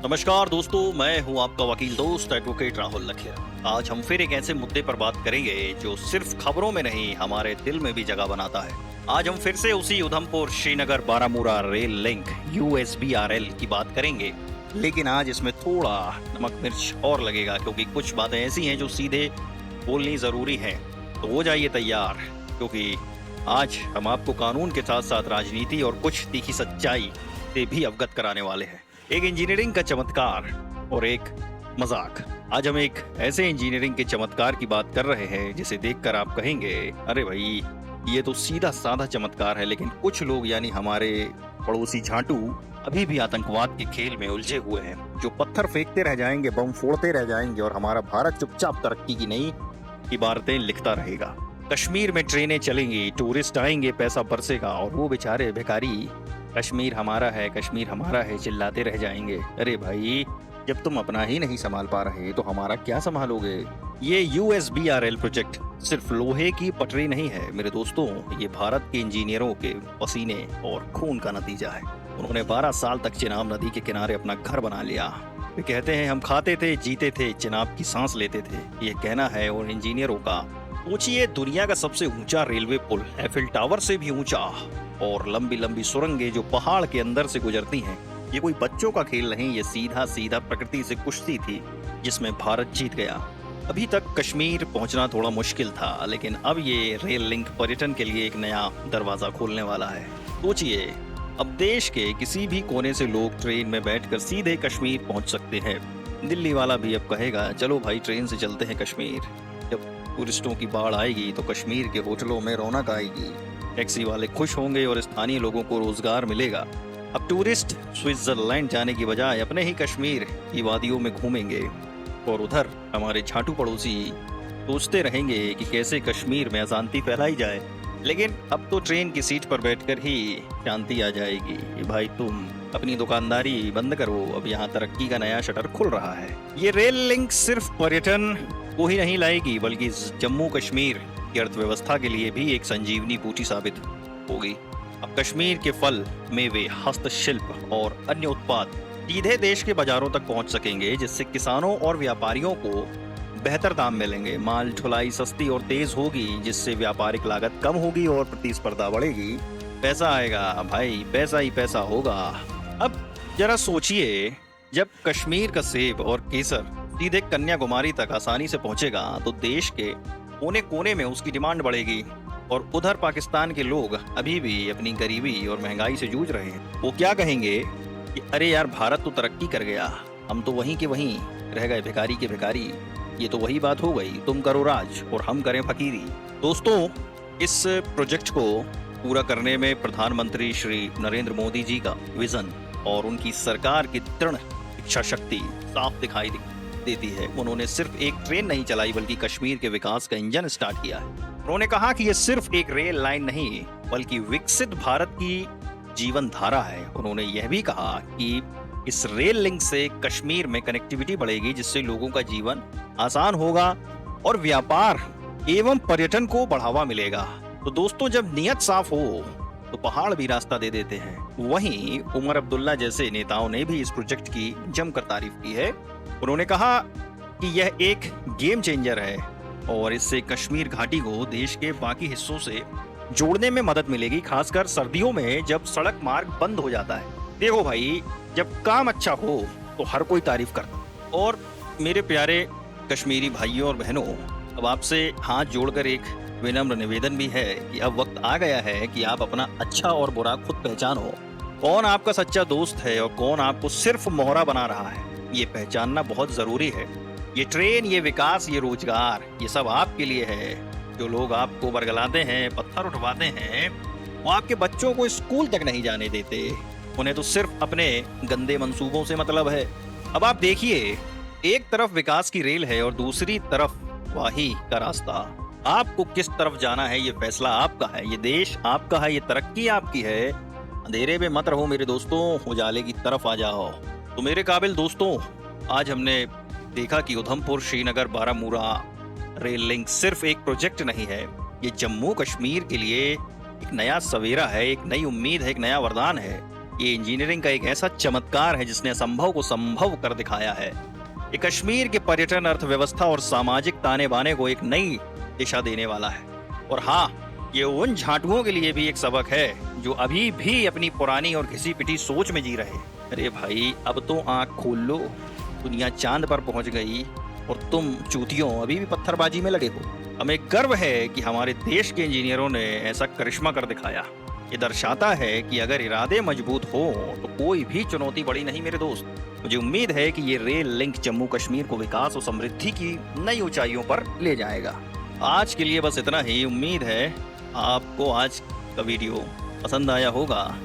नमस्कार दोस्तों, मैं हूं आपका वकील दोस्त एडवोकेट राहुल लखेरा। आज हम फिर एक ऐसे मुद्दे पर बात करेंगे जो सिर्फ खबरों में नहीं हमारे दिल में भी जगह बनाता है। आज हम फिर से उसी Udhampur Srinagar Baramulla rail link USBRL की बात करेंगे, लेकिन आज इसमें थोड़ा नमक मिर्च और लगेगा क्योंकि कुछ बातें ऐसी हैं जो सीधे बोलनी जरूरी है। तो हो जाइए तैयार, क्योंकि आज हम आपको कानून के साथ साथ राजनीति और कुछ तीखी सच्चाई से भी अवगत कराने वाले हैं। एक इंजीनियरिंग का चमत्कार और एक मजाक। आज हम एक ऐसे इंजीनियरिंग के चमत्कार की बात कर रहे हैं जिसे देखकर आप कहेंगे, अरे भाई ये तो सीधा साधा चमत्कार है, लेकिन कुछ लोग यानी हमारे पड़ोसी झांटू अभी भी आतंकवाद के खेल में उलझे हुए हैं, जो पत्थर फेंकते रह जाएंगे, बम फोड़ते रह जाएंगे और हमारा भारत चुपचाप तरक्की की नई इबारतें लिखता रहेगा। कश्मीर में ट्रेनें चलेंगी, टूरिस्ट आएंगे, पैसा बरसेगा और वो बेचारे भिखारी कश्मीर हमारा है चिल्लाते रह जाएंगे। अरे भाई, जब तुम अपना ही नहीं संभाल पा रहे तो हमारा क्या संभालोगे। ये USBRL प्रोजेक्ट सिर्फ लोहे की पटरी नहीं है मेरे दोस्तों, ये भारत के इंजीनियरों के पसीने और खून का नतीजा है। उन्होंने 12 साल तक चिनाब नदी के किनारे अपना घर बना लिया। वे कहते हैं हम खाते थे, जीते थे, चिनाब की सांस लेते थे, ये कहना है और इंजीनियरों का। सोचिए, दुनिया का सबसे ऊंचा रेलवे पुल एफिल टावर से भी ऊंचा और लंबी लंबी सुरंगें जो पहाड़ के अंदर से गुजरती हैं। ये कोई बच्चों का खेल नहीं, ये सीधा सीधा प्रकृति से कुश्ती थी जिसमें भारत जीत गया। अभी तक कश्मीर पहुंचना थोड़ा मुश्किल था, लेकिन अब ये रेल लिंक पर्यटन के लिए एक नया दरवाजा खोलने वाला है। सोचिए, अब देश के किसी भी कोने से लोग ट्रेन में बैठकर सीधे कश्मीर पहुंच सकते हैं। दिल्ली वाला भी अब कहेगा चलो भाई ट्रेन से चलते हैं कश्मीर। जब टूरिस्टों की बाढ़ आएगी तो कश्मीर के होटलों में रौनक आएगी, टैक्सी वाले खुश होंगे और स्थानीय लोगों को रोजगार मिलेगा। अब टूरिस्ट स्विट्जरलैंड जाने की बजाय अपने ही कश्मीर की वादियों में घूमेंगे और उधर हमारे झाटू पड़ोसी सोचते रहेंगे कि कैसे कश्मीर में अशांति फैलाई जाए। लेकिन अब तो ट्रेन की सीट पर बैठकर ही शांति आ जाएगी। भाई तुम अपनी दुकानदारी बंद करो, अब यहाँ तरक्की का नया शटर खुल रहा है। ये रेल लिंक सिर्फ पर्यटन को ही नहीं लाएगी, बल्कि जम्मू कश्मीर की अर्थव्यवस्था के लिए भी एक संजीवनी बूटी साबित होगी। अब कश्मीर के फल, मेवे, हस्तशिल्प और अन्य उत्पाद सीधे देश के बाजारों तक पहुंच सकेंगे, जिससे किसानों और व्यापारियों को बेहतर दाम मिलेंगे। माल ढुलाई सस्ती और तेज होगी, जिससे व्यापारिक लागत कम होगी और प्रतिस्पर्धा बढ़ेगी। पैसा आएगा भाई, पैसा ही पैसा होगा। अब जरा सोचिए, जब कश्मीर का सेब और केसर सीधे कन्याकुमारी तक आसानी से पहुंचेगा तो देश के कोने कोने में उसकी डिमांड बढ़ेगी। और उधर पाकिस्तान के लोग अभी भी अपनी गरीबी और महंगाई से जूझ रहे हैं। वो क्या कहेंगे कि अरे यार, भारत तो तरक्की कर गया, हम तो वहीं के वहीं रह गए, भिखारी के भिखारी। ये तो वही बात हो गई, तुम करो राज और हम करें फकीरी। दोस्तों, इस प्रोजेक्ट को पूरा करने में प्रधानमंत्री श्री नरेंद्र मोदी जी का विजन और उनकी सरकार की दृढ़ इच्छा शक्ति साफ दिखाई देती है। उन्होंने सिर्फ एक ट्रेन नहीं चलाई, बल्कि कश्मीर के विकास का इंजन स्टार्ट किया है। उन्होंने कहा कि यह सिर्फ एक रेल लाइन नहीं, बल्कि विकसित भारत की जीवन धारा है। उन्होंने यह भी कहा कि इस रेल लिंक से कश्मीर में कनेक्टिविटी बढ़ेगी, जिससे लोगों का जीवन आसान होगा और व्यापार एवं पर्यटन को बढ़ावा मिलेगा। तो दोस्तों, जब नियत साफ हो तो पहाड़ भी रास्ता दे देते हैं। वहीं उमर अब्दुल्ला जैसे नेताओं ने भी इस प्रोजेक्ट की जमकर तारीफ की है। उन्होंने कहा कि यह एक गेम चेंजर है और इससे कश्मीर घाटी को देश के बाकी हिस्सों से जोड़ने में मदद मिलेगी, खासकर सर्दियों में जब सड़क मार्ग बंद हो जाता है। देखो भाई, जब काम अच्छा हो तो हर कोई तारीफ करता है। और मेरे प्यारे कश्मीरी भाइयों और बहनों, अब आपसे हाथ जोड़कर एक विनम्र निवेदन भी है कि अब वक्त आ गया है कि आप अपना अच्छा और बुरा खुद पहचानो। कौन आपका सच्चा दोस्त है और कौन आपको सिर्फ मोहरा बना रहा है, ये पहचानना बहुत जरूरी है। ये ट्रेन, ये विकास, ये रोजगार, ये सब आपके लिए है। जो लोग आपको बरगलाते हैं, पत्थर उठवाते हैं, वो आपके बच्चों को स्कूल तक नहीं जाने देते। उन्हें तो सिर्फ अपने गंदे मंसूबों से मतलब है। अब आप देखिए, एक तरफ विकास की रेल है और दूसरी तरफ वाही का रास्ता। आपको किस तरफ जाना है, ये फैसला आपका है। ये देश आपका है, ये तरक्की आपकी है। अंधेरे में मत रहो मेरे दोस्तों, उजाले की तरफ आ जाओ। तो मेरे काबिल दोस्तों, आज हमने देखा कि उधमपुर श्रीनगर बारामूला रेल लिंक सिर्फ एक प्रोजेक्ट नहीं है, ये जम्मू कश्मीर के लिए एक नया सवेरा है, एक नई उम्मीद है, एक नया वरदान है। ये इंजीनियरिंग का एक ऐसा चमत्कार है जिसने असंभव को संभव कर दिखाया है। ये कश्मीर के पर्यटन, अर्थव्यवस्था और सामाजिक ताने बाने को एक नई दिशा देने वाला है। और हाँ, ये उन झाटुओं के लिए भी एक सबक है जो अभी भी अपनी पुरानी और घिसी पिटी सोच में जी रहे हैं। अरे भाई, अब तो आंख खोल लो, दुनिया चांद पर पहुंच गई और तुम चूतियों अभी भी पत्थरबाजी में लगे हो। हमें गर्व है कि हमारे देश के इंजीनियरों ने ऐसा करिश्मा कर दिखाया। ये दर्शाता है कि अगर इरादे मजबूत हो तो कोई भी चुनौती बड़ी नहीं मेरे दोस्त। मुझे उम्मीद है कि ये रेल लिंक जम्मू कश्मीर को विकास और समृद्धि की नई ऊंचाइयों पर ले जाएगा। आज के लिए बस इतना ही। उम्मीद है आपको आज का वीडियो पसंद आया होगा।